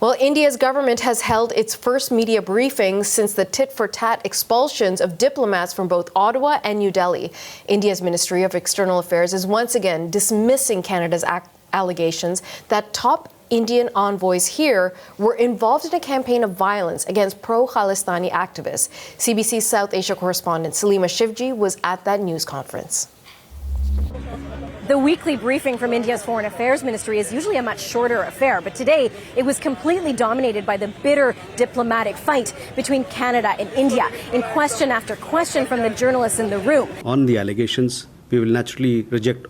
Well, India's government has held its first media briefing since the tit-for-tat expulsions of diplomats from both Ottawa and New Delhi. India's Ministry of External Affairs is once again dismissing Canada's allegations that top Indian envoys here were involved in a campaign of violence against pro-Khalistani activists. CBC South Asia correspondent Salima Shivji was at that news conference. The weekly briefing from India's Foreign Affairs Ministry is usually a much shorter affair, but today it was completely dominated by the bitter diplomatic fight between Canada and India, in question after question from the journalists in the room. On the allegations, we will naturally reject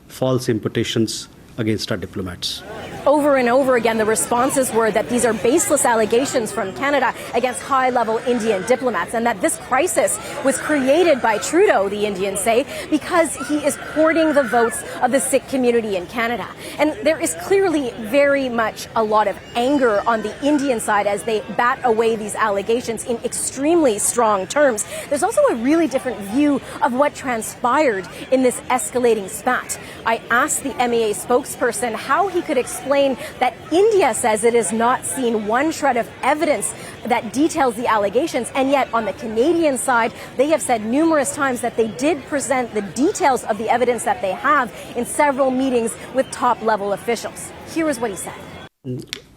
false imputations against our diplomats. Over and over again, the responses were that these are baseless allegations from Canada against high-level Indian diplomats, and that this crisis was created by Trudeau, the Indians say, because he is hoarding the votes of the Sikh community in Canada. And there is clearly very much a lot of anger on the Indian side as they bat away these allegations in extremely strong terms. There's also a really different view of what transpired in this escalating spat. I asked the MEA spokesperson how he could explain that India says it has not seen one shred of evidence that details the allegations, and yet on the Canadian side, they have said numerous times that they did present the details of the evidence that they have in several meetings with top-level officials. Here is what he said.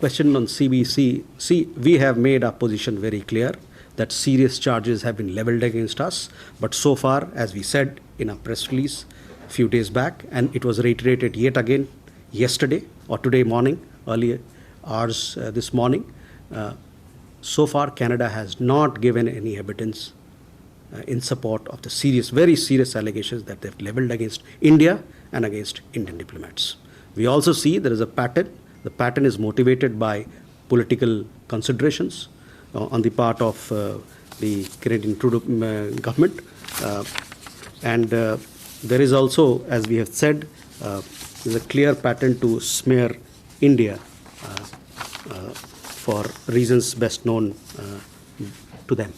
Question on CBC. See, we have made our position very clear that serious charges have been leveled against us, but so far, as we said in our press release a few days back, and it was reiterated yet again yesterday or today morning, earlier hours this morning, so far Canada has not given any evidence in support of the serious, very serious allegations that they've leveled against India and against Indian diplomats. We also see there is a pattern. The pattern is motivated by political considerations on the part of the Canadian Trudeau government. And there is also, as we have said, there's a clear pattern to smear India for reasons best known to them.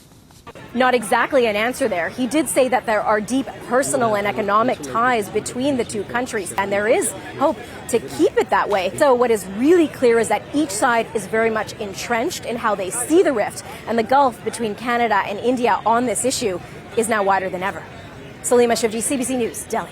Not exactly an answer there. He did say that there are deep personal and economic ties between the two countries, and there is hope to keep it that way. So what is really clear is that each side is very much entrenched in how they see the rift, and the gulf between Canada and India on this issue is now wider than ever. Salima Shivji, CBC News, Delhi.